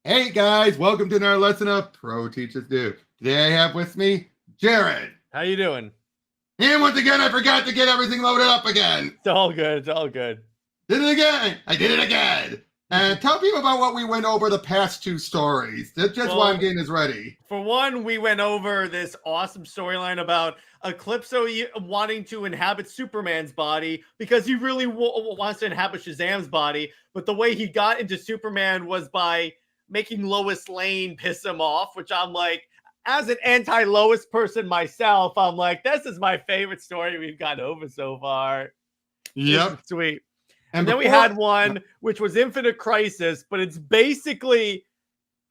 Hey guys, welcome to another lesson of Pro Teachers Do. Today I have with me Jared. How you doing? And once again, I forgot to get everything loaded up again. It's all good. It's all good. Did it again. I did it again. And tell people about what we went over the past two stories. That's just why I'm getting this ready. For one, we went over this awesome storyline about Eclipso wanting to inhabit Superman's body because he really wants to inhabit Shazam's body. But the way he got into Superman was by making Lois Lane piss him off, which I'm like, as an anti-Lois person myself, I'm like, this is my favorite story we've gone over so far. Yep. Sweet. And then we had one which was Infinite Crisis, but it's basically,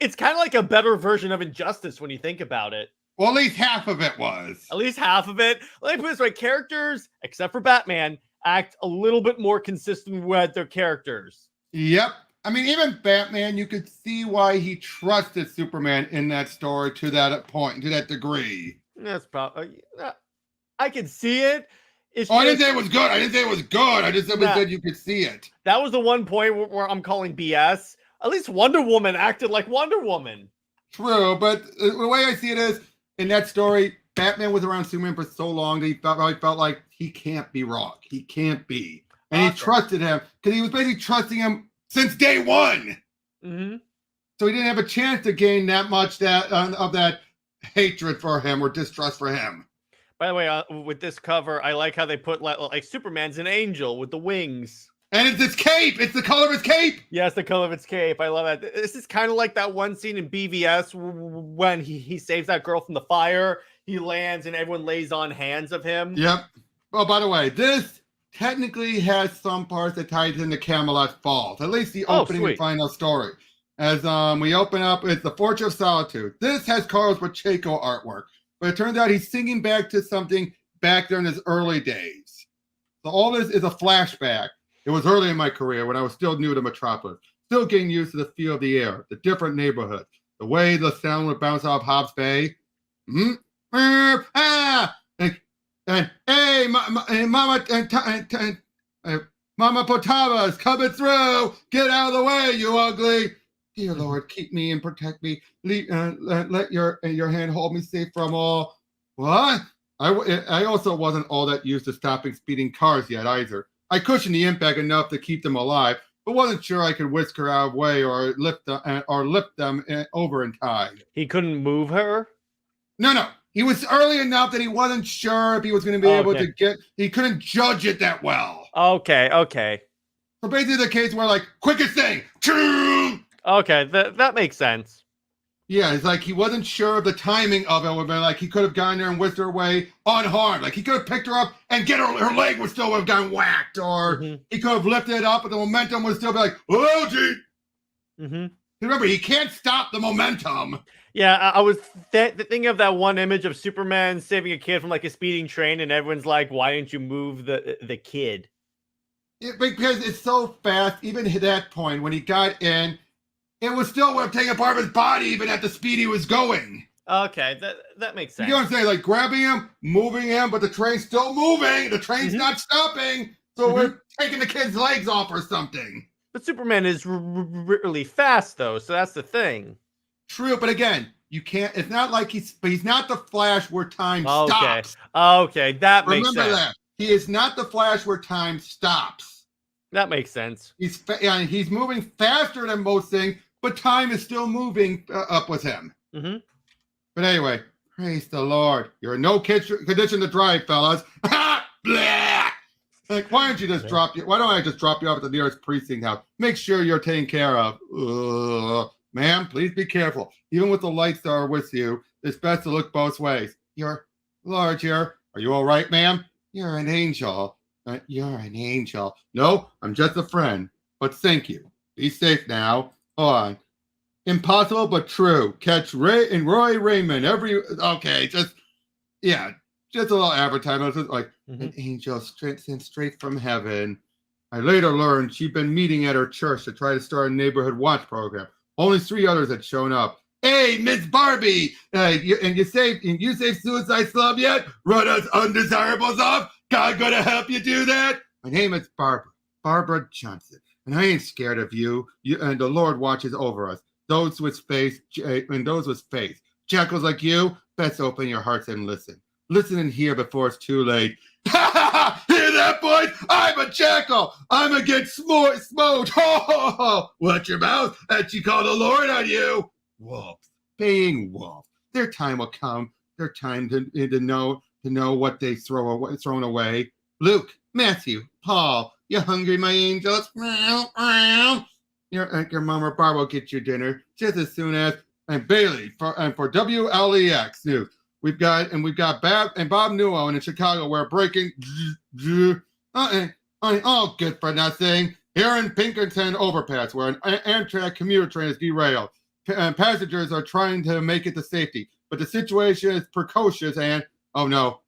it's kind of like a better version of Injustice when you think about it. Well, at least half of it was. At least half of it. Let me put it this way, characters, except for Batman, act a little bit more consistent with their characters. Yep. I mean, even Batman, you could see why he trusted Superman in that story to that point, to that degree. That's probably, I can see it. I didn't say it was good. I just said it was good. You could see it. That was the one point where I'm calling BS. At least Wonder Woman acted like Wonder Woman. True, but the way I see it is, in that story, Batman was around Superman for so long that he felt like he can't be wrong. He can't be. And he trusted him because he was basically trusting him since day one. Mm-hmm. So he didn't have a chance to gain that much of that hatred for him or distrust for him. By the way, with this cover, I like how they put like Superman's an angel with the wings. And it's his cape. It's the color of his cape. Yes, the color of its cape. I love that. This is kind of like that one scene in BVS when he saves that girl from the fire. He lands and everyone lays on hands of him. Yep. Well, by the way, this technically has some parts that ties into Camelot Falls. At least the opening and final story. As we open up, it's the Fortress of Solitude. This has Carlos Pacheco artwork. But it turns out he's singing back to something back there in his early days. So all this is a flashback. It was early in my career when I was still new to Metropolis, still getting used to the feel of the air, the different neighborhoods, the way the sound would bounce off Hobbs Bay. And hey, Mama Potava's coming through. Get out of the way, you ugly. Dear Lord, keep me and protect me. Let your hand hold me safe from all. What? I also wasn't all that used to stopping speeding cars yet either. I cushioned the impact enough to keep them alive, but wasn't sure I could whisk her out of the way or lift them over in time. He couldn't move her? No. He was early enough that he wasn't sure if he was going to be able to get. He couldn't judge it that well. Okay. So basically, the case where quickest thing. Okay, that makes sense. Yeah, it's like he wasn't sure of the timing of it. Would be like he could have gone there and whisked her away unharmed. Like he could have picked her up and her leg would still have gotten whacked, or he could have lifted it up, but the momentum would still be like, oh, gee. Mm-hmm. Remember, he can't stop the momentum. Yeah, I was thinking of that one image of Superman saving a kid from a speeding train, and everyone's like, "Why didn't you move the kid?" Because it's so fast. Even at that point, when he got in. It was still would have taken part of his body even at the speed he was going. Okay, that makes sense. You know what I'm saying? Like grabbing him, moving him, but the train's still moving. The train's not stopping. So we're taking the kid's legs off or something. But Superman is really fast, though, so that's the thing. True, but again, you can't. It's not like he's not the Flash where time stops. Okay, that makes sense. Remember that. He is not the Flash where time stops. That makes sense. He's moving faster than most things. But time is still moving up with him. Mm-hmm. But anyway, praise the Lord. You're in no condition to drive, fellas. Like, why don't I just drop you off at the nearest precinct house? Make sure you're taken care of. Ma'am, please be careful. Even with the lights that are with you, it's best to look both ways. You're large here. Are you all right, ma'am? You're an angel. You're an angel. No, I'm just a friend. But thank you. Be safe now. Hold on. Impossible but true. Catch Ray and Roy Raymond just a little advertisement. Just like an angel sent straight from heaven. I later learned she'd been meeting at her church to try to start a neighborhood watch program. Only 3 others had shown up. Hey, Miss Barbie, you saved Suicide Slum yet? Run us undesirables off? God gonna help you do that? My name is Barbara Johnson. And I ain't scared of you. And the Lord watches over us. those with faith, and those with faith. Jackals like you, best open your hearts and listen. Listen and hear before it's too late. Ha ha ha! Hear that, boys? I'm a jackal. I'm a get smoked. Ho ho ho! Watch your mouth, and she called the Lord on you. Wolves, baying wolves. Their time will come. Their time to know what they thrown away. Luke, Matthew, Paul, you hungry, my angels? Your mama Barb will get your dinner just as soon as. And Bailey for WLEX News. We've got Bob Newell in Chicago. We're breaking all good for nothing. Here in Pinkerton Overpass, where an Amtrak commuter train is derailed. Passengers are trying to make it to safety, but the situation is precocious and oh no,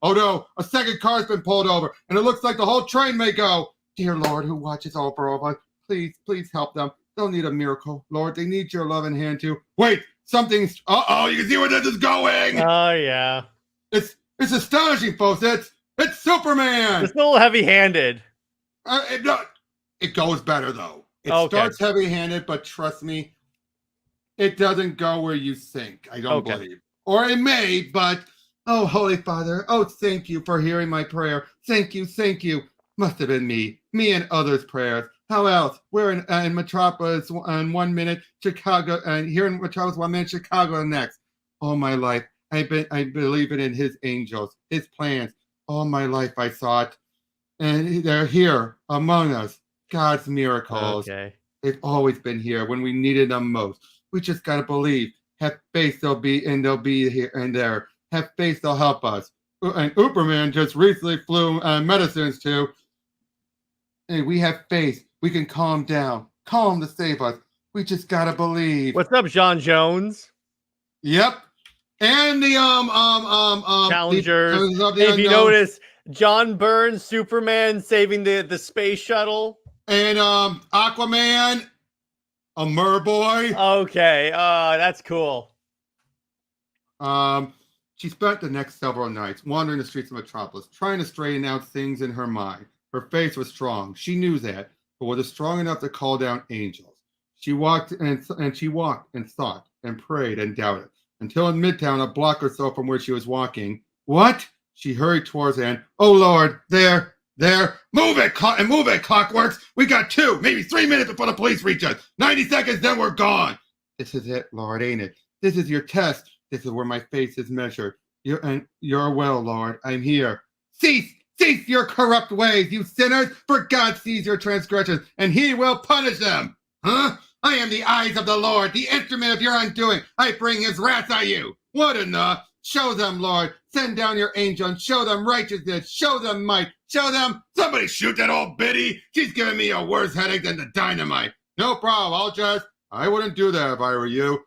a second car's been pulled over, and it looks like the whole train may go. Dear Lord, who watches over all of us, please help them. They'll need a miracle, Lord. They need your loving hand too. Wait, something's. You can see where this is going. Oh yeah, it's astonishing, folks. It's Superman. It's a little heavy-handed. It goes better though. It starts heavy-handed, but trust me, it doesn't go where you think. I don't believe, or it may, but. Oh, Holy Father, thank you for hearing my prayer. Thank you. Must have been me and others' prayers. How else? We're in Metropolis on 1 minute, Chicago, and here in Metropolis 1 minute, Chicago the next. All my life, I believe in his angels, his plans. All my life I thought, and they're here among us. God's miracles. Okay. They've always been here when we needed them most. We just gotta believe. Have faith, they'll be here and there. Have faith, they'll help us. And Uberman just recently flew medicines to. And we have faith. We can calm down. Call him to save us. We just gotta believe. What's up, John Jones? Yep. And the Challengers. If you notice, John Byrne, Superman saving the space shuttle. And Aquaman, a merboy. Okay, that's cool. She spent the next several nights wandering the streets of Metropolis, trying to straighten out things in her mind. Her faith was strong. She knew that, but was it strong enough to call down angels? She walked and thought and prayed and doubted until in Midtown, a block or so from where she was walking. What? She hurried towards and, oh Lord, there. Move it, Clockworks. We got 2, maybe 3 minutes before the police reach us. 90 seconds, then we're gone. This is it, Lord, ain't it? This is your test. This is where my faith is measured. Your will, Lord. I'm here. Cease your corrupt ways, you sinners, for God sees your transgressions, and he will punish them. Huh? I am the eyes of the Lord, the instrument of your undoing. I bring his wrath on you. What enough? Show them, Lord. Send down your angel and show them righteousness. Show them might. Show them. Somebody shoot that old biddy. She's giving me a worse headache than the dynamite. No problem. I wouldn't do that if I were you.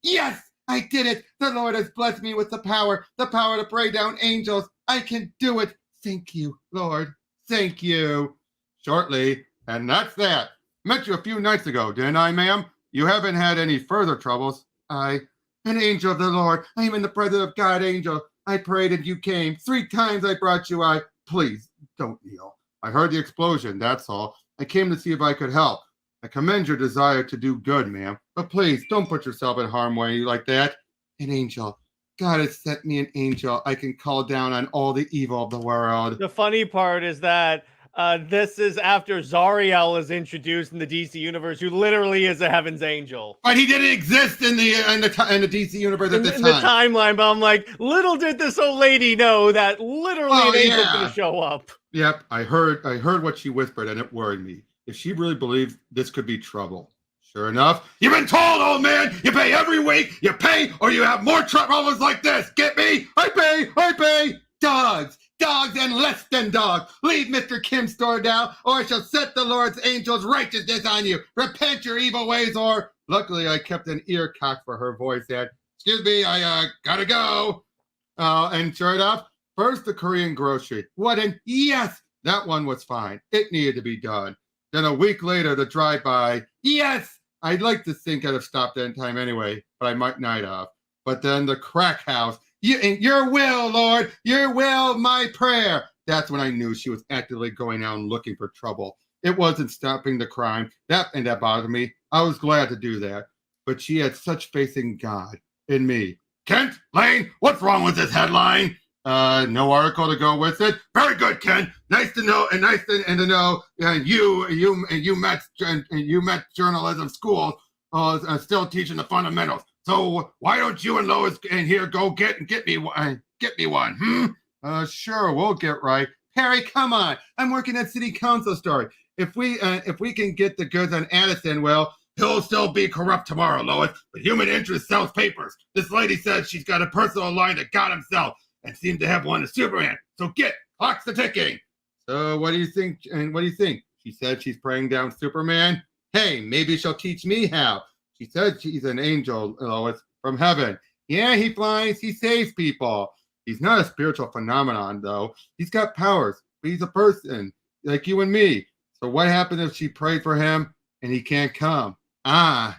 Yes. I did it. The Lord has blessed me with the power to pray down angels. I can do it. Thank you, Lord. Thank you. Shortly, and that's that. Met you a few nights ago, didn't I, ma'am? You haven't had any further troubles. An angel of the Lord. I am in the presence of God, angel. I prayed and you came. 3 times I brought you. Please, don't kneel. I heard the explosion, that's all. I came to see if I could help. I commend your desire to do good, ma'am. But please, don't put yourself in harm's way like that. An angel. God has sent me an angel. I can call down on all the evil of the world. The funny part is that this is after Zariel is introduced in the DC universe, who literally is a heaven's angel. But he didn't exist in the DC universe at the time. In the timeline, but I'm like, little did this old lady know that literally an angel's going to show up. Yep, I heard what she whispered, and it worried me. If she really believed this could be trouble. Sure enough, you've been told, old man, you pay every week, you pay, or you have more troubles like this. Get me? I pay. Dogs and less than dogs. Leave Mr. Kim's store now, or I shall set the Lord's angels' righteousness on you. Repent your evil ways, or... Luckily, I kept an ear cocked for her voice that, excuse me, I gotta go. And sure enough, first the Korean grocery. Yes, that one was fine. It needed to be done. Then a week later, the drive-by. Yes, I'd like to think I'd have stopped that in time anyway, but I might not have. But then the crack house. Your will, Lord, your will, my prayer. That's when I knew she was actively going out and looking for trouble. It wasn't stopping the crime. That bothered me. I was glad to do that. but she had such faith in God, in me. Kent, Lane, what's wrong with this headline? No article to go with it. Very good, Ken. Nice to know, and to know. And you met journalism school, still teaching the fundamentals. So why don't you and Lois and here go get me one? Sure, we'll get right. Harry, come on. I'm working at city council story. If we can get the goods on Addison, well, he'll still be corrupt tomorrow, Lois. But human interest sells papers. This lady said she's got a personal line to God himself and seemed to have one to Superman. So clock's the ticking. So what do you think? And what do you think? She said she's praying down Superman. Hey, maybe she'll teach me how. She said she's an angel, Lois, from heaven. Yeah, he flies, he saves people. He's not a spiritual phenomenon, though. He's got powers, but he's a person, like you and me. So what happens if she prayed for him and he can't come? That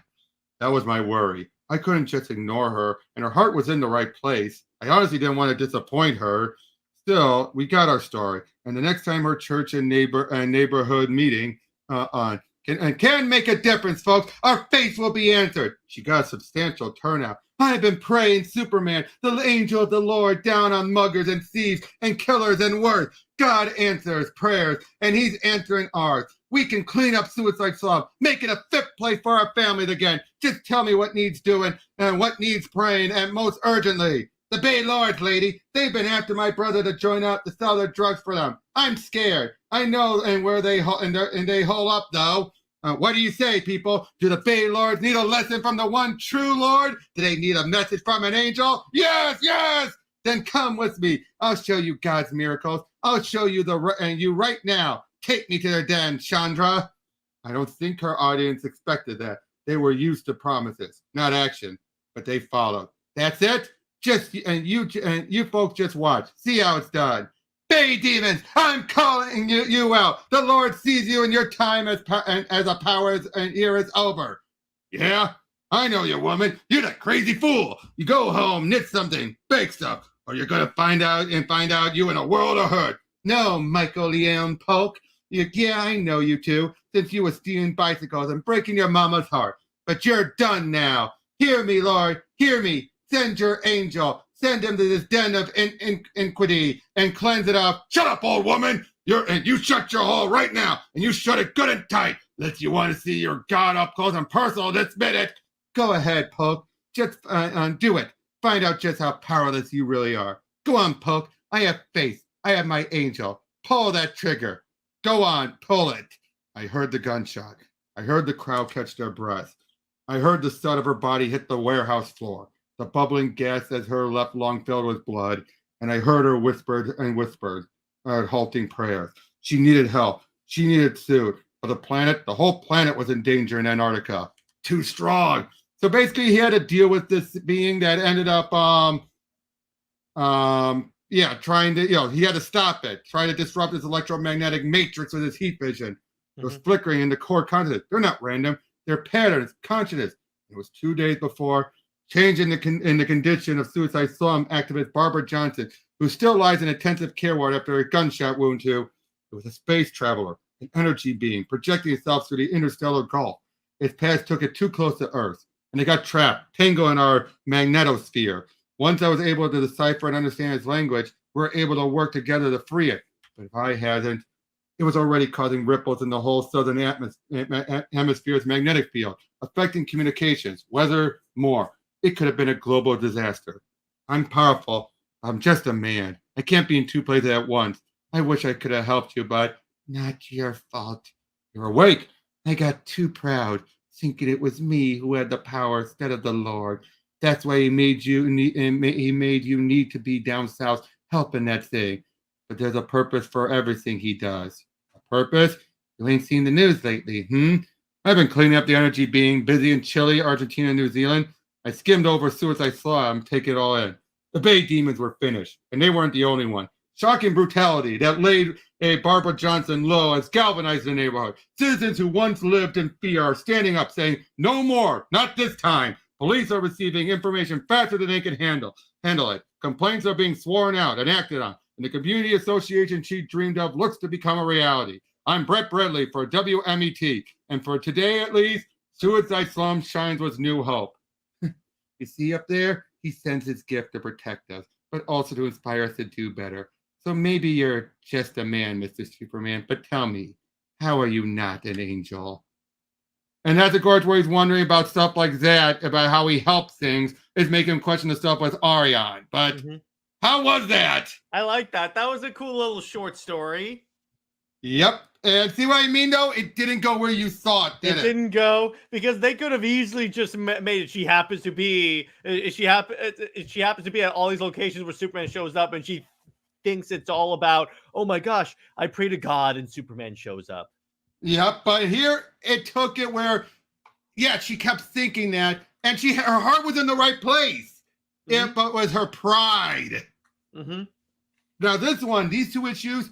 was my worry. I couldn't just ignore her, and her heart was in the right place. I honestly didn't want to disappoint her. Still, we got our story, and the next time her church and neighborhood meeting can make a difference, folks. Our faith will be answered. She got a substantial turnout. I've been praying Superman, the angel of the Lord, down on muggers and thieves and killers and worse. God answers prayers, and he's answering ours. We can clean up Suicide Slum, make it a fit place for our families again. Just tell me what needs doing and what needs praying, and most urgently. The Bay Lords, lady, they've been after my brother to join up to sell their drugs for them. I'm scared. I know and where they hole up, though. What do you say, people? Do the Bay Lords need a lesson from the one true Lord? Do they need a message from an angel? Yes, yes! Then come with me. I'll show you God's miracles. I'll show you you right now. Take me to their den, Chandra. I don't think her audience expected that. They were used to promises, not action, but they followed. That's it. You folks just watch. See how it's done. Bay demons, I'm calling you out. The Lord sees you, and your time as a power and here is over. Yeah, I know you, woman. You're that crazy fool. You go home, knit something, bake stuff, or you're gonna find out you in a world of hurt. No, Michael Leon Polk. Yeah, I know you two, since you were stealing bicycles and breaking your mama's heart. But you're done now. Hear me, Lord. Hear me. Send your angel. Send him to this den of iniquity and cleanse it up. Shut up, old woman. You shut your hole right now, and you shut it good and tight. Unless you want to see your God up close and personal this minute. Go ahead, Polk. Just do it. Find out just how powerless you really are. Go on, Polk. I have faith. I have my angel. Pull that trigger. Go on, pull it. I heard the gunshot. I heard the crowd catch their breath. I heard the thud of her body hit the warehouse floor. The bubbling gas as her left lung filled with blood, and I heard her whispered, halting prayers. She needed help. She needed food. But the whole planet was in danger in Antarctica. Too strong. So basically, he had to deal with this being that ended up, trying to, he had to stop it, trying to disrupt his electromagnetic matrix with his heat vision. It was flickering in the core consciousness. They're not random. They're patterns, consciousness. It was 2 days before. Change in the condition of Suicide Slum activist Barbara Johnson, who still lies in intensive care ward after a gunshot wound to. It was a space traveler, an energy being, projecting itself through the interstellar gulf. Its path took it too close to Earth, and it got trapped, tangled in our magnetosphere. Once I was able to decipher and understand its language, we were able to work together to free it. But if I hadn't, it was already causing ripples in the whole southern hemisphere's magnetic field, affecting communications, weather, more. It could have been a global disaster. I'm powerful. I'm just a man. I can't be in two places at once. I wish I could have helped you, but not your fault. You're awake. I got too proud, thinking it was me who had the power instead of the Lord. That's why he made you need to be down south helping that thing. But there's a purpose for everything he does. A purpose? You ain't seen the news lately, I've been cleaning up the energy being, busy in Chile, Argentina, New Zealand. I skimmed over Suicide Slum, take it all in. The Bay Demons were finished, and they weren't the only one. Shocking brutality that laid Barbara Johnson low has galvanized the neighborhood. Citizens who once lived in fear are standing up saying, no more, not this time. Police are receiving information faster than they can handle it. Complaints are being sworn out and acted on, and the community association she dreamed of looks to become a reality. I'm Brett Bradley for WMET, and for today at least, Suicide Slum shines with new hope. You see up there? He sends his gift to protect us, but also to inspire us to do better. So maybe you're just a man, Mr. Superman, but tell me, how are you not an angel? And that's, of course, where he's wondering about stuff like that, about how he helps things, is making him question the stuff with Arion. But how was that? I like that. That was a cool little short story. Yep. And see what I mean, though? It didn't go where you thought, did it? It didn't go because they could have easily just made it. She happens to be at all these locations where Superman shows up, and she thinks it's all about, oh my gosh, I pray to God, and Superman shows up. Yep, but here it took it where, yeah, she kept thinking that, and her heart was in the right place. It but was her pride. Now these two issues,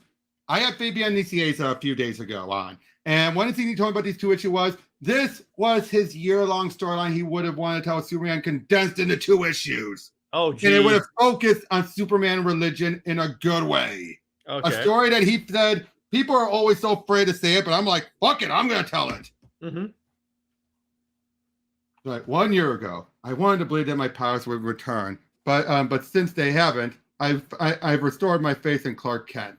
I had Fabian Nicieza a few days ago on, and one of the things he told me about these two issues was this was his year-long storyline he would have wanted to tell Superman condensed into 2 issues. Oh, geez. And it would have focused on Superman religion in a good way. Okay. A story that he said, people are always so afraid to say it, but I'm like, fuck it, I'm going to tell it. Like 1 year ago, I wanted to believe that my powers would return, but since they haven't, I've restored my faith in Clark Kent.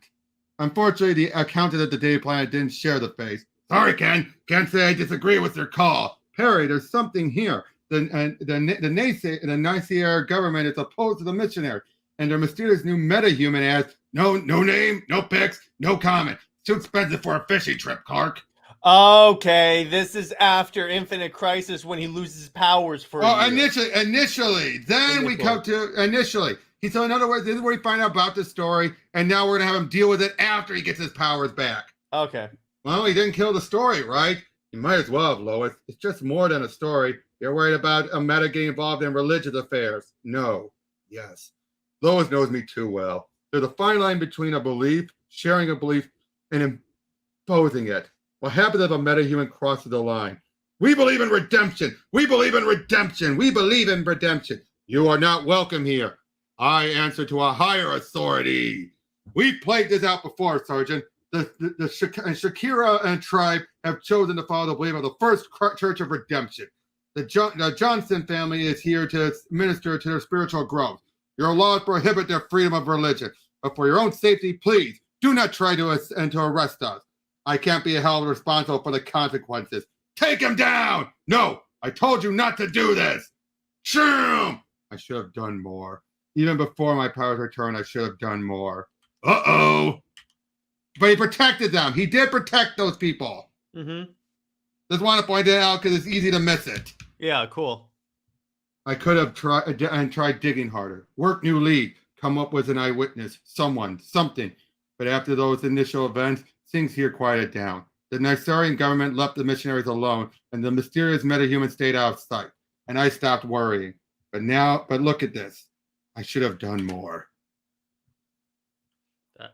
Unfortunately, the accountant at the Daily Planet didn't share the faith. Sorry, Ken. Can't say I disagree with your call. Perry, there's something here. The Nicieza government is opposed to the missionary, and their mysterious new metahuman adds, no name, no pics, no comment. Too expensive for a fishing trip, Clark. Okay, this is after Infinite Crisis when he loses his powers for a year. Initially. Then we come to initially. So in other words, this is where we find out about the story, and now we're going to have him deal with it after he gets his powers back. Okay. Well, he didn't kill the story, right? You might as well have, Lois. It's just more than a story. You're worried about a meta getting involved in religious affairs. No. Yes. Lois knows me too well. There's a fine line between a belief, sharing a belief, and imposing it. What happens if a metahuman crosses the line? We believe in redemption. We believe in redemption. We believe in redemption. You are not welcome here. I answer to a higher authority. We've played this out before, Sergeant. The Shakira and tribe have chosen to follow the belief of the First Church of Redemption. The Johnson family is here to minister to their spiritual growth. Your laws prohibit their freedom of religion. But for your own safety, please, do not try to arrest us. I can't be held responsible for the consequences. Take him down! No, I told you not to do this! Shoom! I should have done more. Even before my powers returned, I should have done more. Uh-oh! But he protected them. He did protect those people. Just want to point that out because it's easy to miss it. Yeah, cool. I could have tried digging harder. Work new lead. Come up with an eyewitness. Someone. Something. But after those initial events, things here quieted down. The Nicieza government left the missionaries alone, and the mysterious metahuman stayed out of sight. And I stopped worrying. But look at this. I should have done more.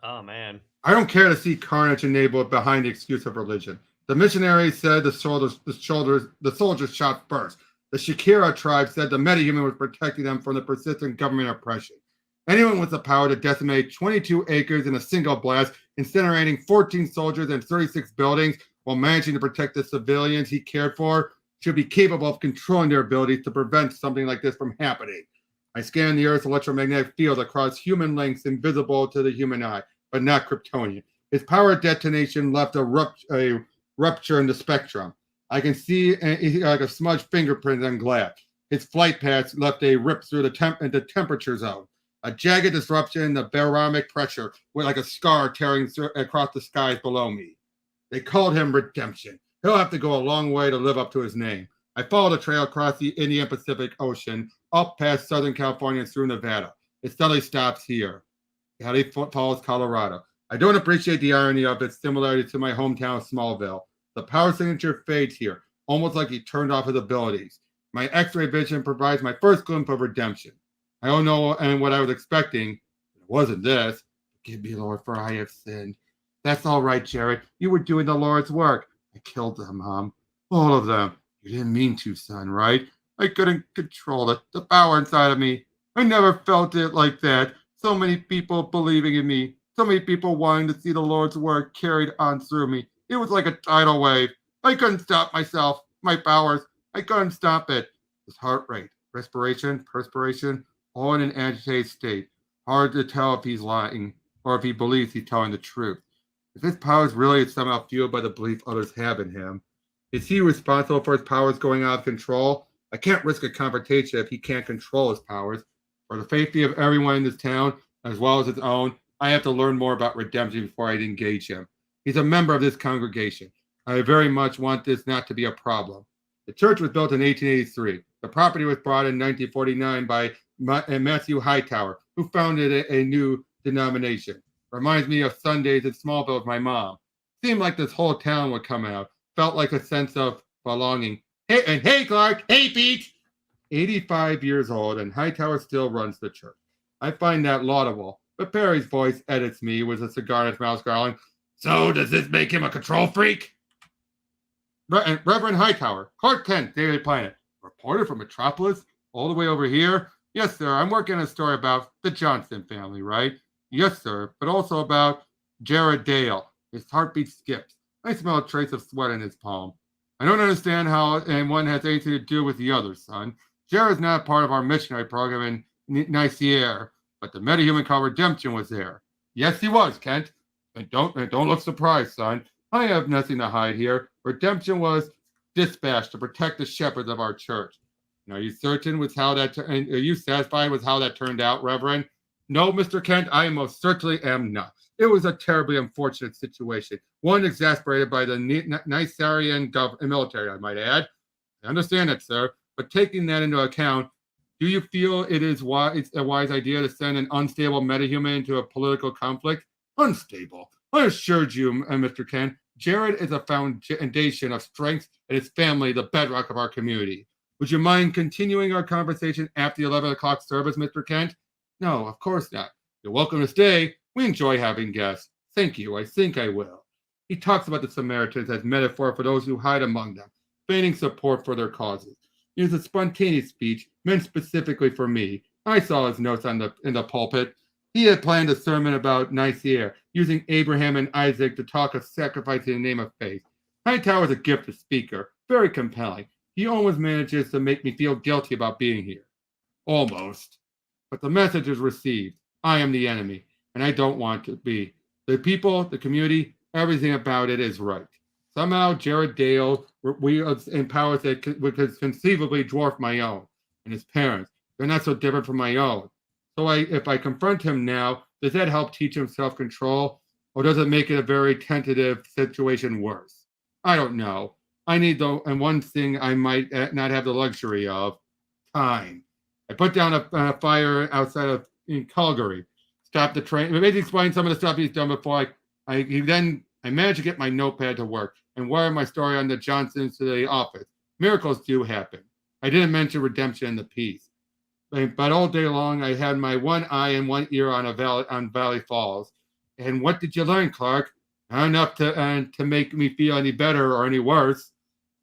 Oh, man. I don't care to see carnage enabled behind the excuse of religion. The missionaries said the soldiers shot first. The Shakira tribe said the metahuman was protecting them from the persistent government oppression. Anyone with the power to decimate 22 acres in a single blast, incinerating 14 soldiers and 36 buildings while managing to protect the civilians he cared for, should be capable of controlling their abilities to prevent something like this from happening. I scanned the Earth's electromagnetic field across human links invisible to the human eye, but not Kryptonian. His power detonation left a rupture in the spectrum. I can see like a smudged fingerprint on glass. His flight paths left a rip through the temperature zone. A jagged disruption in the barometric pressure with like a scar tearing across the skies below me. They called him Redemption. He'll have to go a long way to live up to his name. I followed the trail across the Indian Pacific Ocean, up past Southern California and through Nevada. It suddenly stops here. Cali Falls, Colorado. I don't appreciate the irony of its similarity to my hometown of Smallville. The power signature fades here, almost like he turned off his abilities. My X-ray vision provides my first glimpse of redemption. I don't know and what I was expecting. It wasn't this. Forgive me, Lord, for I have sinned. That's all right, Jared. You were doing the Lord's work. I killed them, Mom. All of them. You didn't mean to, son, right? I couldn't control it. The power inside of me. I never felt it like that. So many people believing in me. So many people wanting to see the Lord's work carried on through me. It was like a tidal wave. I couldn't stop myself. my powers. I couldn't stop it. His heart rate, respiration, perspiration, all in an agitated state. Hard to tell if he's lying or if he believes he's telling the truth. If his powers really somehow fueled by the belief others have in him, is he responsible for his powers going out of control? I can't risk a confrontation if he can't control his powers. For the safety of everyone in this town, as well as his own, I have to learn more about redemption before I engage him. He's a member of this congregation. I very much want this not to be a problem. The church was built in 1883. The property was bought in 1949 by Matthew Hightower, who founded a new denomination. Reminds me of Sundays in Smallville with my mom. Seemed like this whole town would come out. Felt like a sense of belonging. Hey, Clark. Hey, Pete. 85 years old, and Hightower still runs the church. I find that laudable. But Perry's voice edits me with a cigar in his mouth, growling, "So does this make him a control freak?" Reverend Hightower, Clark Kent, Daily Planet, reporter from Metropolis, all the way over here. Yes, sir. I'm working on a story about the Johnson family, right? Yes, sir. But also about Jared Dale. His heartbeat skips. I smell a trace of sweat in his palm. I don't understand how one has anything to do with the other, son. Jared's not part of our missionary program in Nicieza, but the metahuman called Redemption was there. Yes, he was, Kent. And don't look surprised, son. I have nothing to hide here. Redemption was dispatched to protect the shepherds of our church. Now, are you certain with how that? Are you satisfied with how that turned out, Reverend? No, Mr. Kent, I most certainly am not. It was a terribly unfortunate situation, one exasperated by the Nicerian military, I might add. I understand that, sir, but taking that into account, do you feel it's a wise idea to send an unstable metahuman into a political conflict? Unstable. I assured you, Mr. Kent, Jared is a foundation of strength and his family the bedrock of our community. Would you mind continuing our conversation after the 11 o'clock service, Mr. Kent? No, of course not. You're welcome to stay. We enjoy having guests. Thank you. I think I will. He talks about the Samaritans as metaphor for those who hide among them, feigning support for their causes. It is a spontaneous speech meant specifically for me. I saw his notes in the pulpit. He had planned a sermon about Nicaea, using Abraham and Isaac to talk of sacrifice in the name of faith. Hightower is a gifted speaker, very compelling. He almost manages to make me feel guilty about being here. Almost. But the message is received. I am the enemy, and I don't want to be. The people, the community, everything about it is right. Somehow, Jared Dale wields powers that could conceivably dwarf my own. And his parents, they're not so different from my own. So if I confront him now, does that help teach him self-control? Or does it make it a very tentative situation worse? I don't know. I need, though, and one thing I might not have the luxury of, time. I put down a fire outside in Calgary, stopped the train, maybe explain some of the stuff he's done before. I managed to get my notepad to work and wire my story on the Johnsons to the office. Miracles do happen. I didn't mention redemption in the piece. But all day long, I had my one eye and one ear on Valley Falls. And what did you learn, Clark? Not enough to make me feel any better or any worse.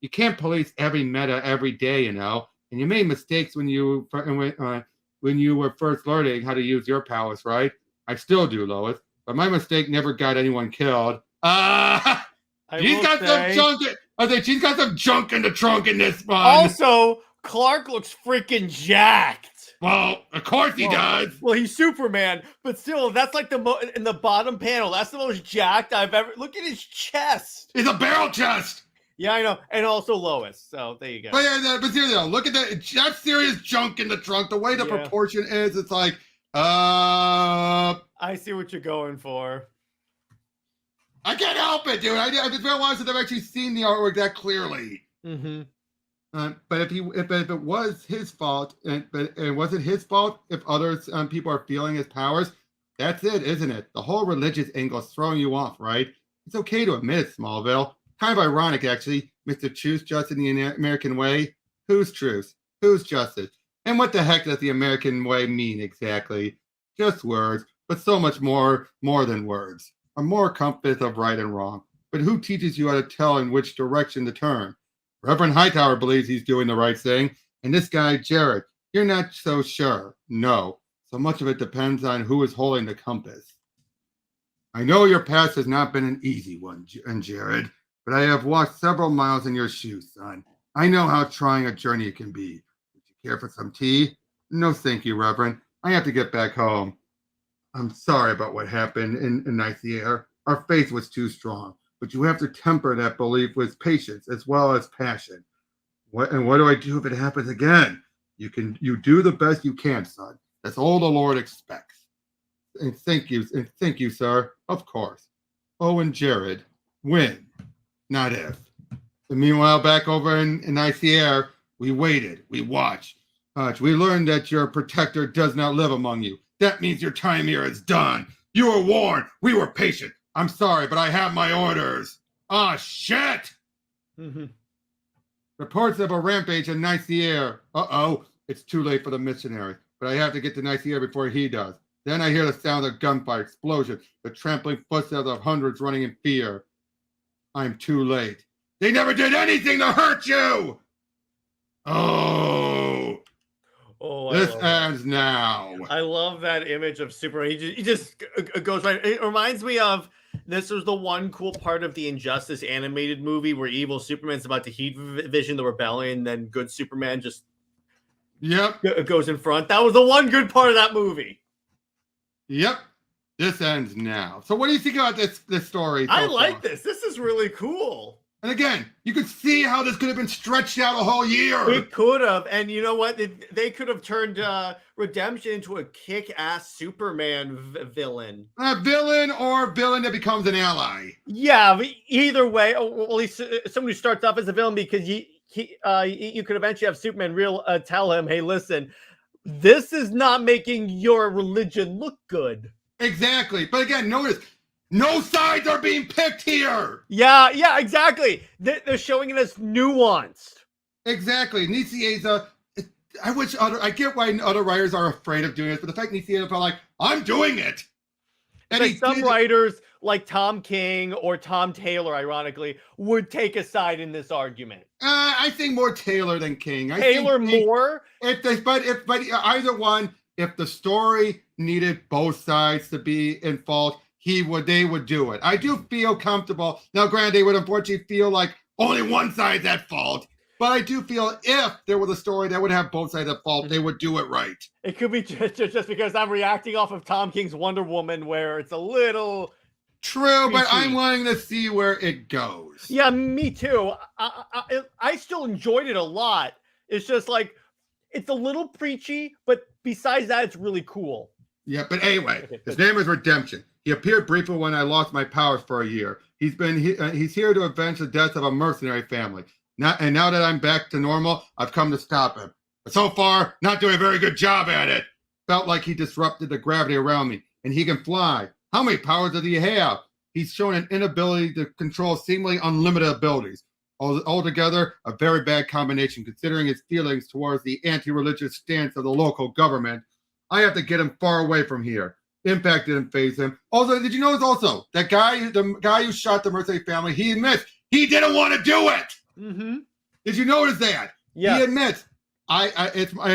You can't police every meta every day, you know. And you made mistakes when you were first learning how to use your powers, right? I still do, Lois. But my mistake never got anyone killed. She's got some junk in the trunk in this one. Also, Clark looks freaking jacked. Well, of course he does. Well, he's Superman, but still, that's like in the bottom panel. That's the most jacked I've ever. Look at his chest. It's a barrel chest. Yeah, I know, and also Lois. So there you go. But seriously, look at that. That's serious junk in the trunk. The way the proportion is, it's like, I see what you're going for. I can't help it, dude. I've been realized that I've actually seen the artwork that clearly. Mm-hmm. But if it was his fault, but it wasn't his fault if others people are feeling his powers, that's it, isn't it? The whole religious angle is throwing you off, right? It's okay to admit it, Smallville. Kind of ironic, actually. Mr. Truth Justice in the American way. Who's truth? Who's justice? And what the heck does the American way mean exactly? Just words, but so much more than words. A more compass of right and wrong. But who teaches you how to tell in which direction to turn? Reverend Hightower believes he's doing the right thing, and this guy, Jared, you're not so sure. No, so much of it depends on who is holding the compass. I know your past has not been an easy one, Jared, but I have walked several miles in your shoes, son, I know how trying a journey it can be. Would you care for some tea? No, thank you, Reverend. I have to get back home. I'm sorry about what happened in Nicaea. Our faith was too strong, but you have to temper that belief with patience as well as passion. What do I do if it happens again? You do the best you can, son. That's all the Lord expects. And thank you, sir. Of course. Oh, and Jared, when, not if. And meanwhile, back over in Nicaea, we waited, we watched. We learned that your protector does not live among you. That means your time here is done. You were warned. We were patient. I'm sorry, but I have my orders. Ah, shit! Reports of a rampage in Nicaea. Uh-oh, it's too late for the missionary, but I have to get to Nicaea before he does. Then I hear the sound of gunfire, explosion, the trampling footsteps of hundreds running in fear. I'm too late. They never did anything to hurt you! Oh, this ends now. I love that image of Superman. He just goes right. It reminds me of, this was the one cool part of the Injustice animated movie where evil Superman's about to heat vision the rebellion, then good Superman just goes in front. That was the one good part of that movie. Yep. This ends now. So what do you think about this story? I like this. This is really cool. And again, you could see how this could have been stretched out a whole year. It could have. And you know what? They could have turned Redemption into a kick-ass Superman villain. A villain or villain that becomes an ally. Yeah, but either way, well, at least somebody who starts off as a villain, because you could eventually have Superman tell him, hey, listen, this is not making your religion look good. Exactly. But again, notice, no sides are being picked here. Yeah, exactly. They're showing it as nuanced. Exactly. Nicieza, I get why other writers are afraid of doing this, but the fact Nicieza felt like, I'm doing it. And like some writers, like Tom King or Tom Taylor, ironically, would take a side in this argument. I think more Taylor than King. Taylor more? But either one, if the story needed both sides to be in fault, they would do it. I do feel comfortable. Now, granted, they would unfortunately feel like only one side's at fault. But I do feel if there was a story that would have both sides at fault, they would do it right. It could be just because I'm reacting off of Tom King's Wonder Woman, where it's a little true, but I'm wanting to see where it goes. Yeah, me too. I still enjoyed it a lot. It's just like, it's a little preachy, but besides that, it's really cool. Yeah, but anyway, his name is Redemption. He appeared briefly when I lost my powers for a year. He's here to avenge the death of a mercenary family. Now that I'm back to normal, I've come to stop him. But so far, not doing a very good job at it. Felt like he disrupted the gravity around me, and he can fly. How many powers does he have? He's shown an inability to control seemingly unlimited abilities. Altogether, a very bad combination considering his feelings towards the anti-religious stance of the local government. I have to get him far away from here. Impact didn't phase him. Also, did you notice also, the guy who shot the mercenary family, he admits he didn't want to do it. Mm-hmm. Did you notice that? Yeah. He admits, I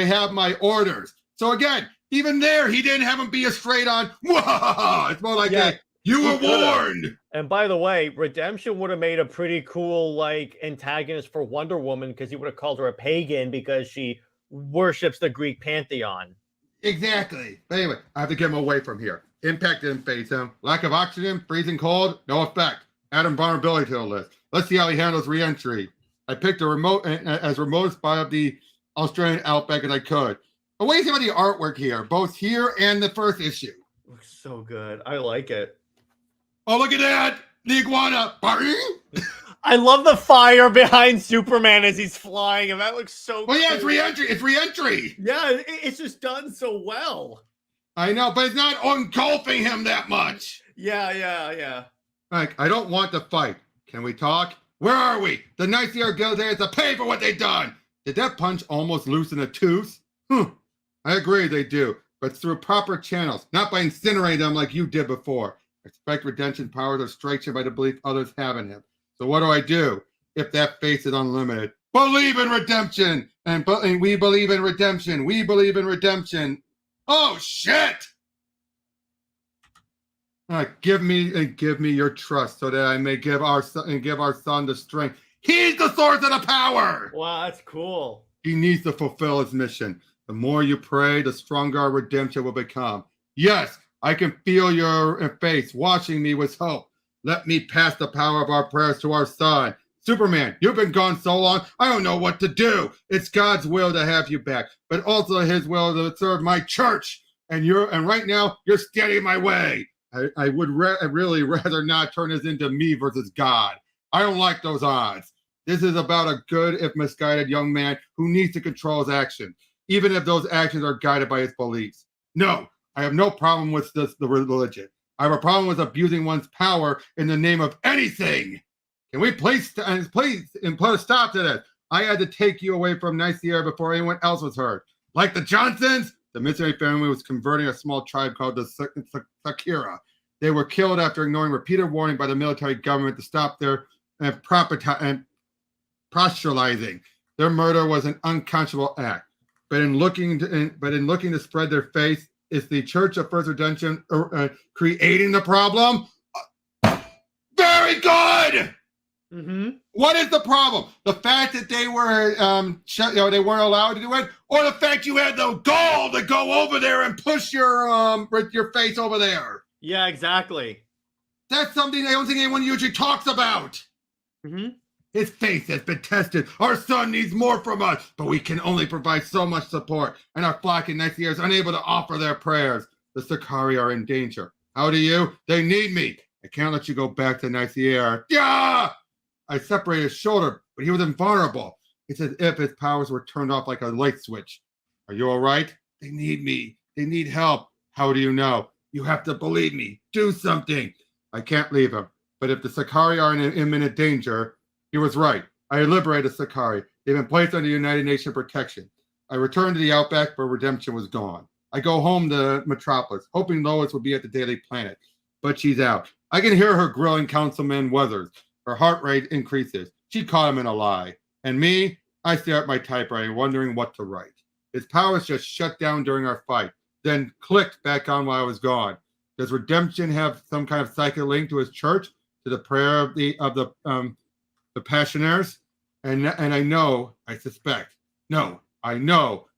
have my orders. So again, even there, he didn't have him be a straight on, it's more like you were warned. And by the way, Redemption would have made a pretty cool like antagonist for Wonder Woman, because he would have called her a pagan because she worships the Greek pantheon. Exactly. But anyway, I have to get him away from here. Impact didn't phase him. Lack of oxygen, freezing cold, no effect. Add vulnerability to the list. Let's see how he handles re-entry. I picked a remote spot of the Australian outback as I could. But what do you think about the artwork here, both here and the first issue? Looks so good. I like it. Oh, look at that! The iguana! I love the fire behind Superman as he's flying, and that looks so cool. Yeah, it's re-entry. It's re-entry. Yeah, it's just done so well. I know, but it's not engulfing him that much. Yeah. Like, I don't want to fight. Can we talk? Where are we? The Nicaea Guild has to pay for what they've done. Did that punch almost loosen a tooth? I agree they do, but through proper channels, not by incinerating them like you did before. Expect redemption power to strike you by the belief others have in him. So what do I do if that faith is unlimited? Believe in redemption, and we believe in redemption. We believe in redemption. Oh shit! Give me your trust, so that I may give our son the strength He's the source of the power. Wow, that's cool. He needs to fulfill his mission. The more you pray, the stronger our redemption will become. Yes, I can feel your face washing me with hope. Let me pass the power of our prayers to our son. Superman, you've been gone so long, I don't know what to do. It's God's will to have you back, but also his will to serve my church. And right now, you're standing in my way. I would really rather not turn this into me versus God. I don't like those odds. This is about a good, if misguided, young man who needs to control his actions, even if those actions are guided by his beliefs. No, I have no problem with the religion. I have a problem with abusing one's power in the name of anything. Can we please put a stop to this? I had to take you away from Nicieza before anyone else was hurt. Like the Johnsons, the missionary family was converting a small tribe called the Sakura. They were killed after ignoring repeated warning by the military government to stop their proselytizing. Their murder was an unconscionable act. But in looking to spread their faith, is the Church of First Redemption creating the problem? Very good. Mm-hmm. What is the problem? The fact that they were they weren't allowed to do it, or the fact you had the gall to go over there and push your face over there? Yeah, exactly. That's something I don't think anyone usually talks about. Mm-hmm. His faith has been tested. Our son needs more from us, but we can only provide so much support, and our flock in Nicieza is unable to offer their prayers. The Sakari are in danger. How do you? They need me. I can't let you go back to Nicieza. Yeah! I separated his shoulder, but he was invulnerable. It's as if his powers were turned off like a light switch. Are you all right? They need me. They need help. How do you know? You have to believe me. Do something. I can't leave him. But if the Sakari are in imminent danger, he was right. I liberated Sakari. They've been placed under United Nations protection. I returned to the Outback, but redemption was gone. I go home to Metropolis, hoping Lois will be at the Daily Planet, but she's out. I can hear her grilling Councilman Weathers. Her heart rate increases. She caught him in a lie. And me, I stare at my typewriter, wondering what to write. His powers just shut down during our fight, then clicked back on while I was gone. Does redemption have some kind of psychic link to his church, to the prayer of the Passionaires? And I know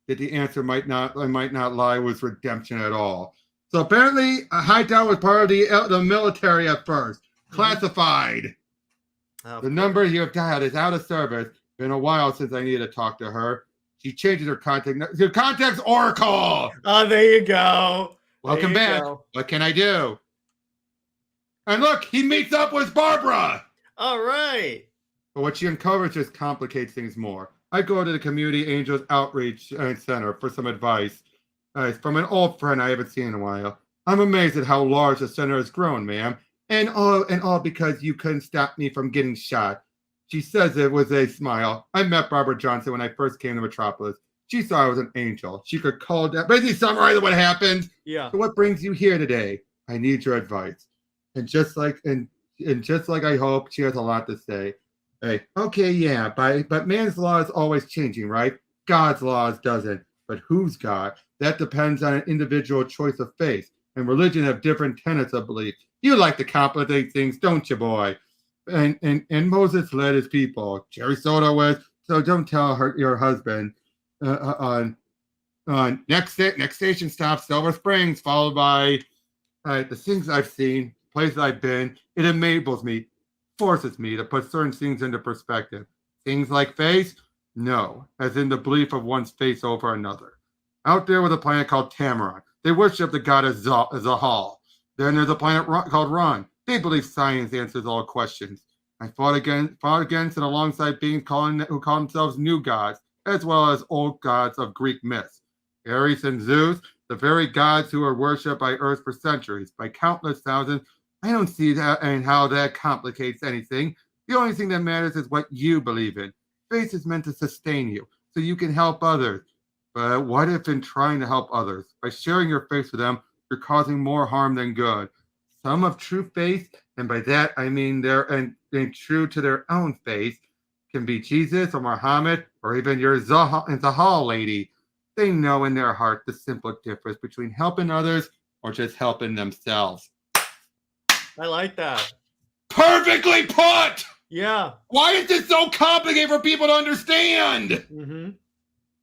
that the answer might not lie with redemption at all. So apparently, Hightower was part of the military at first, classified. Oh, The number you have dialed is out of service. Been a while since I needed to talk to her. She changes her contact. Your contact's Oracle. Oh, there you go. Welcome back. What can I do? And look, he meets up with Barbara. All right. But what she uncovers just complicates things more. I go to the Community Angels Outreach Center for some advice. It's from an old friend I haven't seen in a while. I'm amazed at how large the center has grown, ma'am. And all because you couldn't stop me from getting shot. She says it with a smile. I met Barbara Johnson when I first came to Metropolis. She saw I was an angel. She could call down. Basically, summarize what happened. Yeah. So what brings you here today? I need your advice. And just like I hope, she has a lot to say. Hey, okay, yeah, but man's law is always changing, right? God's laws doesn't. But who's God? That depends on an individual choice of faith. And religion have different tenets of belief. You like to complicate things, don't you, boy? And Moses led his people. Jerry Soto was. So don't tell your husband. On next station stop, Silver Springs, followed by the things I've seen, places I've been. It enables me, forces me to put certain things into perspective. Things like faith, no, as in the belief of one's faith over another. Out there with a planet called Tamaron, they worship the goddess Zahal. Then there's a planet called Ron. They believe science answers all questions. I fought against and alongside beings who call themselves new gods, as well as old gods of Greek myths. Ares and Zeus, the very gods who are worshipped by Earth for centuries, by countless thousands. I don't see that and how that complicates anything. The only thing that matters is what you believe in. Faith is meant to sustain you, so you can help others. But what if in trying to help others, by sharing your faith with them, you're causing more harm than good? Some of true faith, and by that I mean they're true to their own faith, can be Jesus or Muhammad or even your Zahal lady. They know in their heart the simple difference between helping others or just helping themselves. I like that. Perfectly put! Yeah. Why is this so complicated for people to understand? Mm-hmm.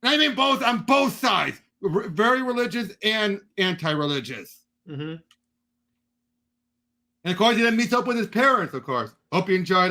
I mean, both on both sides, very religious and anti-religious. Mm-hmm. And of course, he then meets up with his parents. Of course, hope you enjoyed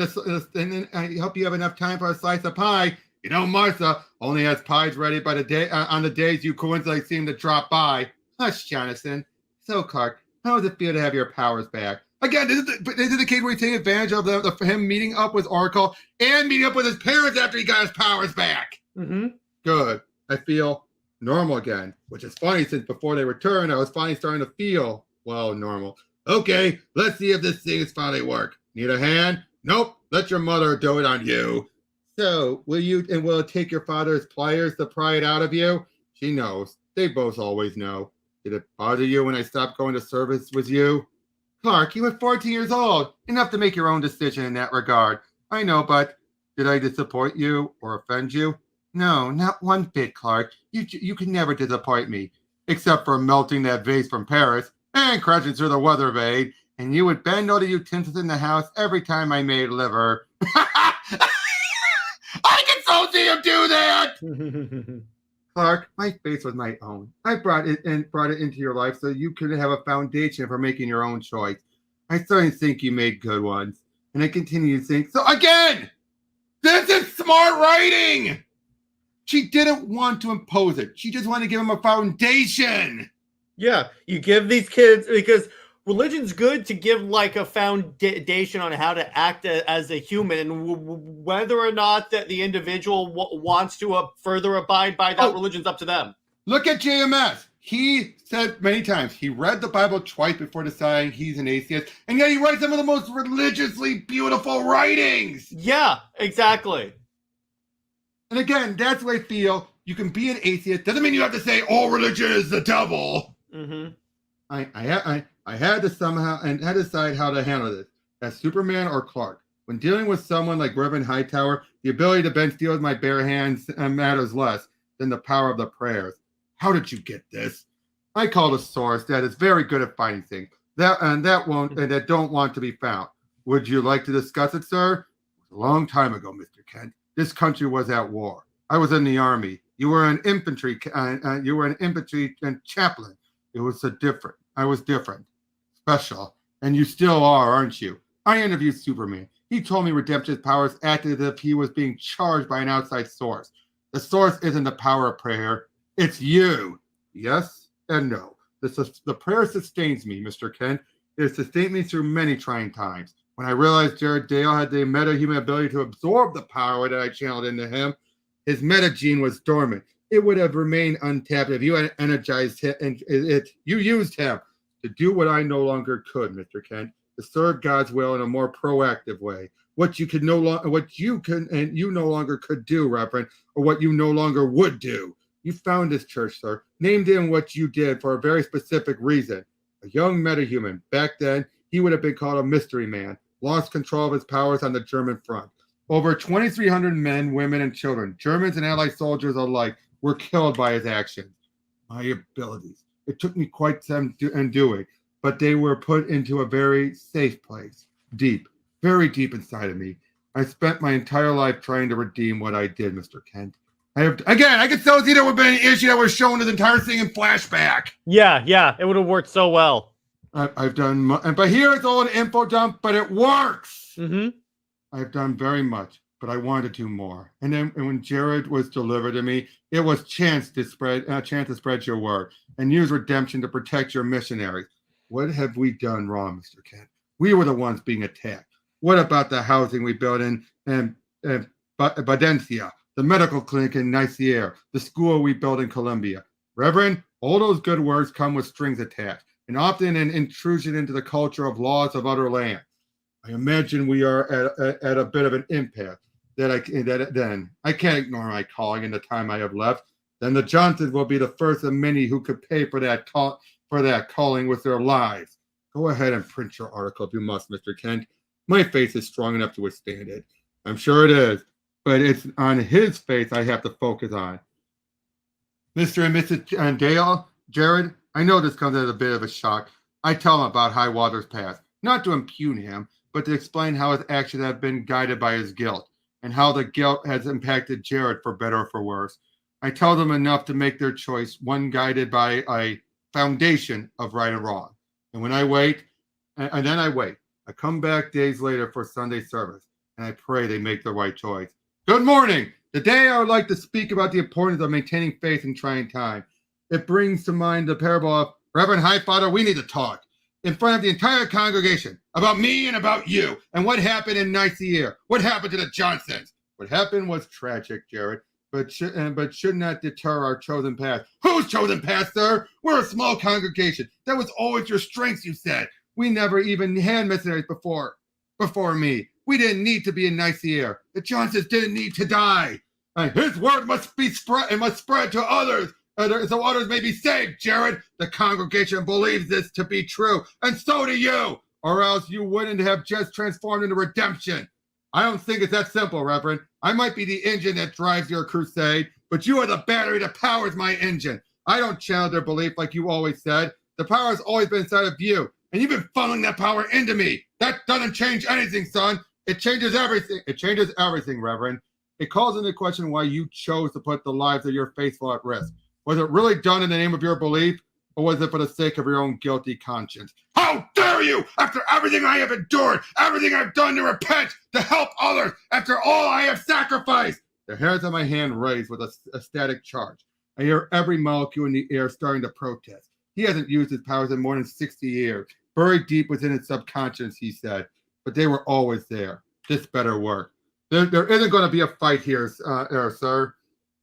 and I hope you have enough time for a slice of pie. You know, Martha only has pies ready by the day on the days you coincidentally seem to drop by. Hush, Jonathan. So, Clark, how does it feel to have your powers back? Again, this is the case where he's taking advantage of him meeting up with Oracle and meeting up with his parents after he got his powers back. Mm-hmm. Good. I feel normal again, which is funny since before they returned, I was finally starting to feel, well, normal. Okay, let's see if this thing is finally work. Need a hand? Nope. Let your mother do it on you. So, will it take your father's pliers to pry it out of you? She knows. They both always know. Did it bother you when I stopped going to service with you? Clark, you were 14 years old. Enough to make your own decision in that regard. I know, but did I disappoint you or offend you? No, not one bit, Clark. You can never disappoint me. Except for melting that vase from Paris and crashing through the weather vane, and you would bend all the utensils in the house every time I made liver. I can so see you do that! Clark, my face was my own. I brought it into your life so you could have a foundation for making your own choice. I certainly think you made good ones. And I continue to think, so again, this is smart writing! She didn't want to impose it. She just wanted to give him a foundation. Yeah, you give these kids, because religion's good to give like a foundation on how to act as a human, and whether or not that the individual wants to further abide by that religion's up to them. Look at JMS. He said many times he read the Bible twice before deciding he's an atheist, and yet he writes some of the most religiously beautiful writings. Yeah, exactly. And again, that's what I feel. You can be an atheist. Doesn't mean you have to say all religion is the devil. Mm-hmm. I had to somehow and had to decide how to handle this. As Superman or Clark. When dealing with someone like Reverend Hightower, the ability to bend steel with my bare hands matters less than the power of the prayers. How did you get this? I called a source that is very good at finding things that don't want to be found. Would you like to discuss it, sir? It was a long time ago, Mr. Kent. This country was at war. I was in the army. You were an infantry. You were an infantry chaplain. It was different. I was different, special, and you still are, aren't you? I interviewed Superman. He told me redemption's powers acted as if he was being charged by an outside source. The source isn't the power of prayer. It's you. Yes and no. The prayer sustains me, Mr. Kent. It sustained me through many trying times. When I realized Jared Dale had the meta-human ability to absorb the power that I channeled into him, his meta gene was dormant. It would have remained untapped if you had energized him and you used him to do what I no longer could, Mr. Kent, to serve God's will in a more proactive way. What you no longer could do, Reverend, or what you no longer would do. You found this church, sir, named in what you did for a very specific reason. A young metahuman. Back then, he would have been called a mystery man, lost control of his powers on the German front. Over 2,300 men, women, and children, Germans and Allied soldiers alike, were killed by his actions. My abilities. It took me quite some undoing, but they were put into a very safe place, deep, very deep inside of me. I spent my entire life trying to redeem what I did, Mr. Kent. I could so see there would have been an issue that was shown the entire thing in flashback. Yeah, it would have worked so well. I've done, but here it's all an info dump, but it works. Mm-hmm. I've done very much, but I wanted to do more. And then when Jared was delivered to me, it was chance to spread your word and use redemption to protect your missionaries. What have we done wrong, Mr. Kent? We were the ones being attacked. What about the housing we built in Badencia, the medical clinic in Nicaea, the school we built in Colombia? Reverend, all those good words come with strings attached, and often an intrusion into the culture of laws of other land. I imagine we are at a bit of an impasse. Then I can't ignore my calling and the time I have left. Then the Johnsons will be the first of many who could pay for that calling with their lives. Go ahead and print your article if you must, Mr. Kent. My faith is strong enough to withstand it. I'm sure it is, but it's on his faith I have to focus on. Mr. and Mrs. Dale, Jared, I know this comes as a bit of a shock. I tell him about High Water's past, not to impugn him, but to explain how his actions have been guided by his guilt and how the guilt has impacted Jared for better or for worse. I tell them enough to make their choice, one guided by a foundation of right and wrong. And when I wait, and then I wait, I come back days later for Sunday service, and I pray they make the right choice. Good morning. Today I would like to speak about the importance of maintaining faith in trying time. It brings to mind the parable of Reverend Highfather, we need to talk in front of the entire congregation about me and about you and what happened in Nicaea. What happened to the Johnsons? What happened was tragic, Jared, but should not deter our chosen path. Whose chosen path, sir? We're a small congregation. That was always your strength, you said. We never even had missionaries before me. We didn't need to be in Nicaea. The Johnsons didn't need to die. And his word must be spread and must spread to others. So others may be saved, Jared. The congregation believes this to be true, and so do you, or else you wouldn't have just transformed into redemption. I don't think it's that simple, Reverend. I might be the engine that drives your crusade, but you are the battery that powers my engine. I don't challenge their belief like you always said. The power has always been inside of you, and you've been funneling that power into me. That doesn't change anything, son. It changes everything. It changes everything, Reverend. It calls into question why you chose to put the lives of your faithful at risk. Was it really done in the name of your belief, or was it for the sake of your own guilty conscience? How dare you, after everything I have endured, everything I've done to repent, to help others, after all I have sacrificed? The hairs on my hand raised with a static charge. I hear every molecule in the air starting to protest. He hasn't used his powers in more than 60 years. Buried deep within his subconscious, he said. But they were always there. This better work. There isn't going to be a fight here, sir.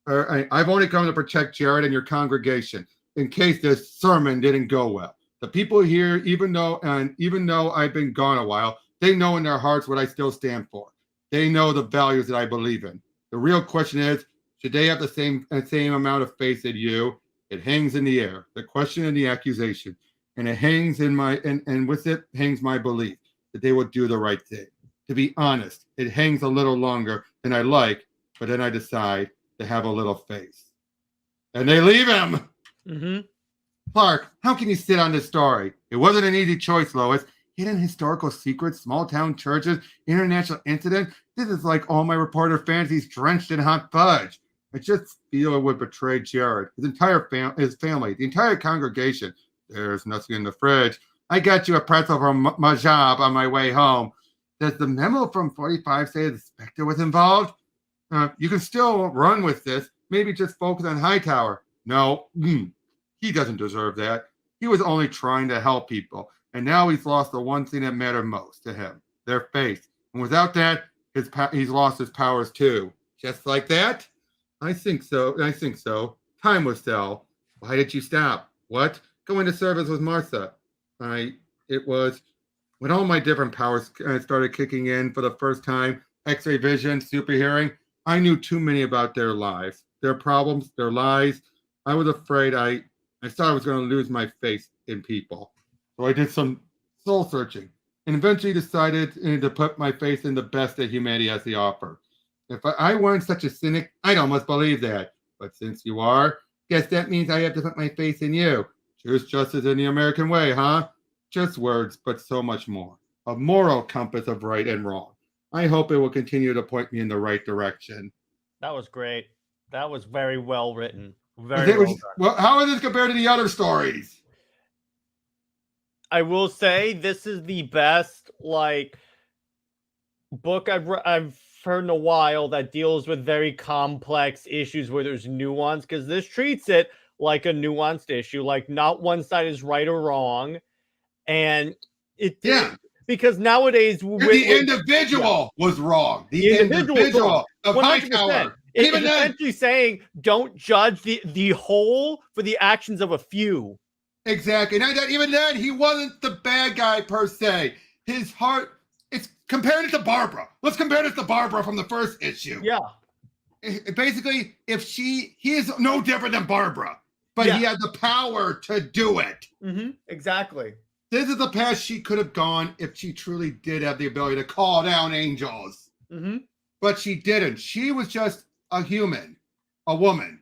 I've only come to protect Jared and your congregation in case this sermon didn't go well. The people here, even though I've been gone a while, they know in their hearts what I still stand for. They know the values that I believe in. The real question is, should they have the same amount of faith in you? It hangs in the air. The question and the accusation, and it hangs in my and with it hangs my belief that they will do the right thing. To be honest, it hangs a little longer than I like, but then I decide to have a little faith. And they leave him. Mm-hmm. Clark, how can you sit on this story? It wasn't an easy choice, Lois. Hidden historical secrets, small town churches, international incident. This is like all my reporter fantasies drenched in hot fudge. I just feel it would betray Jared, his family, the entire congregation. There's nothing in the fridge. I got you a pretzel from my job on my way home. Does the memo from 45 say the Spectre was involved? You can still run with this. Maybe just focus on Hightower. No, he doesn't deserve that. He was only trying to help people. And now he's lost the one thing that mattered most to him, their faith. And without that, he's lost his powers too. Just like that? I think so. Time will tell. Why did you stop? What? Going to service with Martha. It was when all my different powers started kicking in for the first time, X-ray vision, super hearing. I knew too many about their lives, their problems, their lies. I was afraid I thought I was going to lose my faith in people. So I did some soul searching and eventually decided to put my faith in the best that humanity has to offer. If I weren't such a cynic, I'd almost believe that. But since you are, guess that means I have to put my faith in you. Truth, justice, in the American way, huh? Just words, but so much more. A moral compass of right and wrong. I hope it will continue to point me in the right direction. That was great. That was very well written. Very well done. Well, how is this compared to the other stories? I will say this is the best book I've heard in a while that deals with very complex issues where there's nuance, because this treats it like a nuanced issue, like not one side is right or wrong, and because nowadays the individual was wrong. The individual of Hightower. It's essentially saying don't judge the whole for the actions of a few. Exactly. Now, even then, he wasn't the bad guy per se. His heart, it's compared it to Barbara. Let's compare this to Barbara from the first issue. Yeah. Basically, he is no different than Barbara, but he had the power to do it. Mm-hmm. Exactly. This is the path she could have gone if she truly did have the ability to call down angels. Mm-hmm. But she didn't. She was just a human, a woman.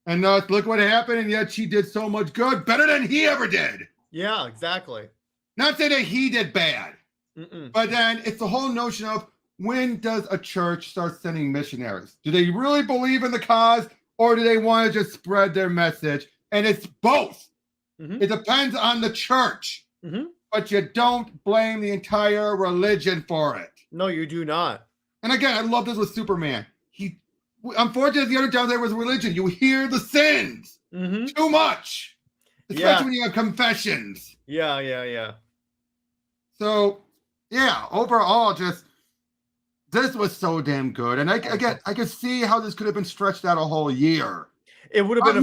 And look what happened, and yet she did so much good, better than he ever did. Yeah, exactly. Not saying that he did bad, Mm-mm. But then it's the whole notion of, when does a church start sending missionaries? Do they really believe in the cause, or do they want to just spread their message? And it's both. Mm-hmm. It depends on the church, Mm-hmm. but you don't blame the entire religion for it. No, you do not. And again, I love this with Superman. Unfortunately, the other down there was religion. You hear the sins too much, especially when you have confessions. Yeah. So, yeah, overall, just this was so damn good. And I could see how this could have been stretched out a whole year. It would have been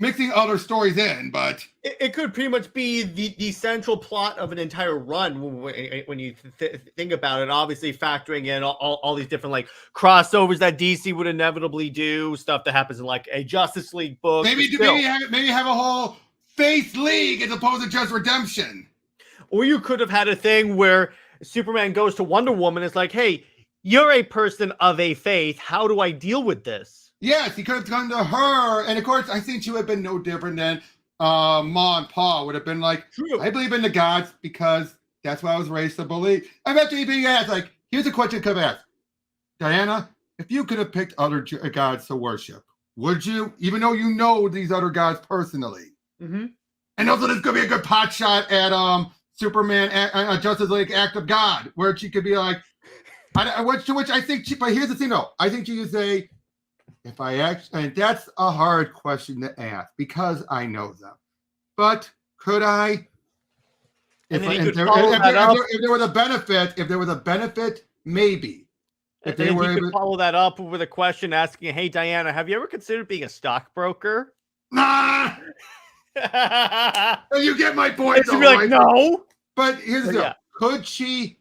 mixing other stories in, but it could pretty much be the central plot of an entire run when you think about it. Obviously, factoring in all these different like crossovers that DC would inevitably do, stuff that happens in like a Justice League book. Maybe have a whole Faith League as opposed to just Redemption. Or you could have had a thing where Superman goes to Wonder Woman. It's like, hey, you're a person of a faith. How do I deal with this? Yes, he could have gone to her. And of course, I think she would have been no different than Ma and Pa would have been like, true. I believe in the gods because that's what I was raised to believe. I bet you being asked, like, here's a question you could have asked. Diana, if you could have picked other gods to worship, would you? Even though you know these other gods personally. Mm-hmm. And also, this could be a good pot shot at Superman, Justice League Act of God, where she could be like, which I think, but here's the thing though. I think you could say, if I actually, and that's a hard question to ask because I know them. But could I? If there was a benefit, maybe. If they were able to follow that up with a question asking, "Hey Diana, have you ever considered being a stockbroker?" Nah. You get my point. Though, be like, right? No. But here's the deal. Could she?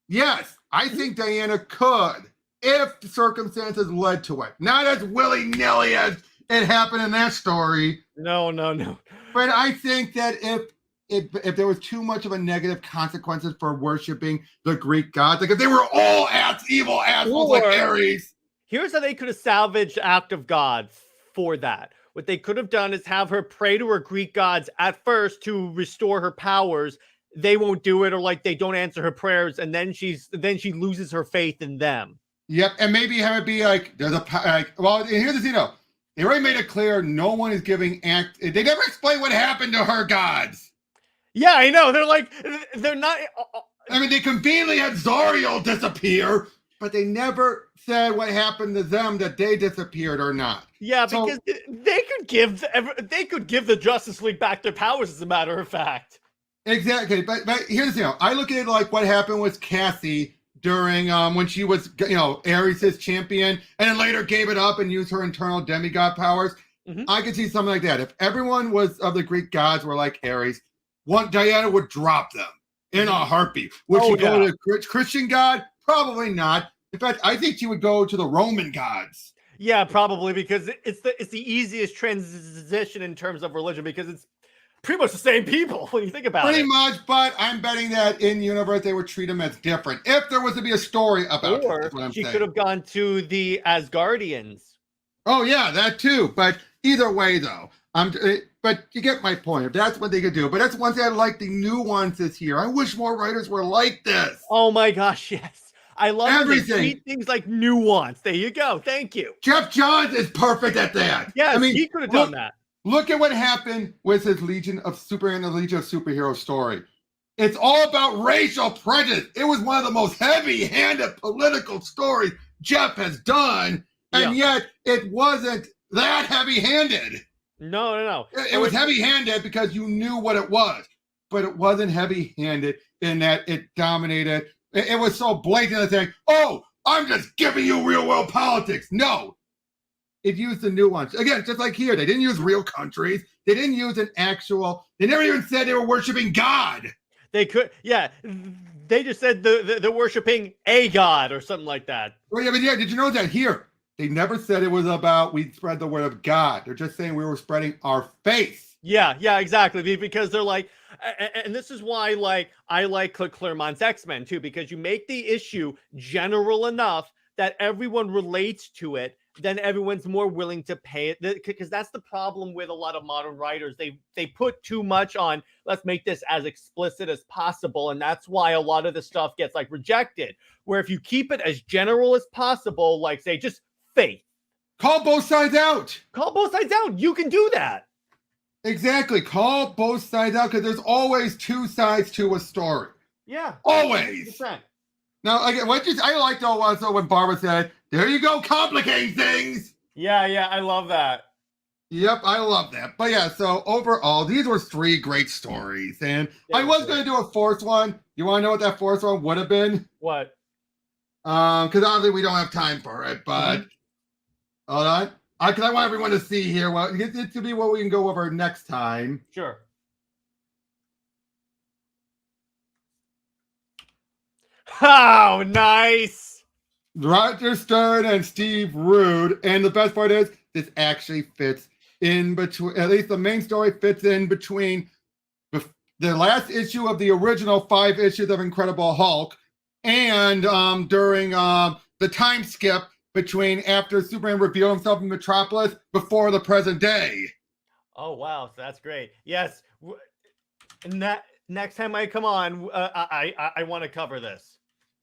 Yes, I think Diana could. If the circumstances led to it, not as willy-nilly as it happened in that story. No. But I think that if there was too much of a negative consequences for worshiping the Greek gods, like if they were all evil assholes like Ares. Here's how they could have salvaged Act of God for that. What they could have done is have her pray to her Greek gods at first to restore her powers. They won't do it, or like they don't answer her prayers, and then she loses her faith in them. Yep, and maybe have it be like there's well, here's the thing though. They already made it clear no one is giving they never explain what happened to her gods. Yeah, I know. They're not. I mean, they conveniently had Zariel disappear, but they never said what happened to them, that they disappeared or not. Yeah, because they could give the Justice League back their powers, as a matter of fact. Exactly, but here's the thing. I look at it like what happened with Cassie during when she was Ares' champion, and then later gave it up and used her internal demigod powers. Mm-hmm. I could see something like that. If everyone was of the Greek gods were like Ares, Diana would drop them in a heartbeat. Would she go to a Christian god? Probably not. In fact, I think she would go to the Roman gods. Yeah, probably, because it's the easiest transition in terms of religion, because it's pretty much the same people when you think about it. Pretty much, but I'm betting that in universe they would treat them as different. If there was to be a story about it, that's what I'm saying. She could have gone to the Asgardians. Oh yeah, that too. But either way, though, but you get my point. If that's what they could do, but that's one thing I like, the nuances here. I wish more writers were like this. Oh my gosh, yes. I love everything. They treat things like nuance. There you go. Thank you. Jeff Johns is perfect at that. Yes, I mean, he could have done that. Look at what happened with his Legion of Superheroes story. It's all about racial prejudice. It was one of the most heavy-handed political stories Jeff has done, and yet it wasn't that heavy-handed. No. It was heavy-handed because you knew what it was, but it wasn't heavy-handed in that it dominated. It was so blatant saying, "Oh, I'm just giving you real-world politics." No. It used the nuance. Again, just like here, they didn't use real countries. They didn't use an actual. They never even said they were worshiping God. They could, yeah. They just said they're worshiping a god or something like that. Well, yeah, but yeah, did you know that here? They never said it was about we spread the word of God. They're just saying we were spreading our faith. Yeah, exactly. Because they're like, and this is why, like, I like Claremont's X-Men too, because you make the issue general enough that everyone relates to it. then everyone's more willing to pay it, because that's the problem with a lot of modern writers. They put too much on, let's make this as explicit as possible, and that's why a lot of the stuff gets like rejected. Where if you keep it as general as possible, like say just faith, call both sides out. You can do that. Exactly. Call both sides out, because there's always two sides to a story. Yeah, always. 100%. Now, again, I liked also when Barbara said, "There you go, complicating things." Yeah, I love that. Yep, I love that. But yeah, so overall, these were 3 great stories, and I was going to do a 4th one. You want to know what that 4th one would have been? What? Because obviously we don't have time for it. But hold on, because I want everyone to see here. Well, it to be what we can go over next time. Sure. Oh, nice. Roger Stern and Steve Rude. And the best part is, this actually fits in between, at least the main story fits in between the last issue of the original 5 issues of Incredible Hulk and during the time skip between after Superman revealed himself in Metropolis before the present day. Oh, wow. So that's great. Yes. And that next time I come on, I want to cover this.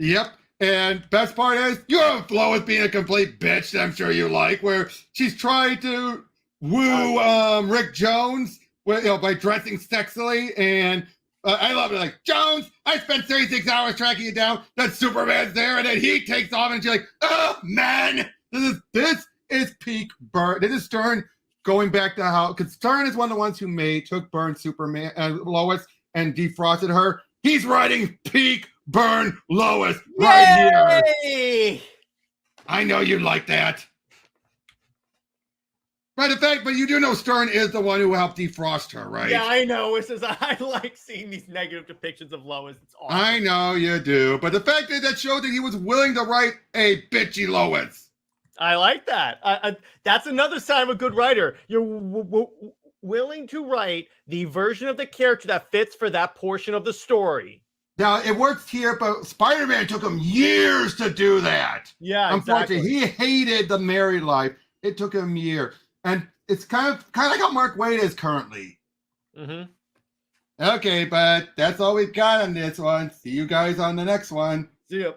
Yep. And best part is, you have Lois being a complete bitch that I'm sure you like, where she's trying to woo Rick Jones by dressing sexily. And I love it. Like, Jones, I spent 36 hours tracking you down. That Superman's there. And then he takes off and she's like, oh, man, this is peak Byrne. This is Stern going back to how, because Stern is one of the ones who took Byrne Superman, Lois, and defrosted her. He's writing peak Byrne Lois right here. I know you like that. But you do know Stern is the one who helped defrost her, right? Yeah, I know. I like seeing these negative depictions of Lois. It's awesome. I know you do. But the fact is that shows that he was willing to write a bitchy Lois. I like that. That's another sign of a good writer. You're willing to write the version of the character that fits for that portion of the story. Now, it works here, but Spider-Man took him years to do that. Yeah, unfortunately, exactly. He hated the married life. It took him years. And it's kind of like how Mark Waid is currently. Okay, but that's all we've got on this one. See you guys on the next one. See ya.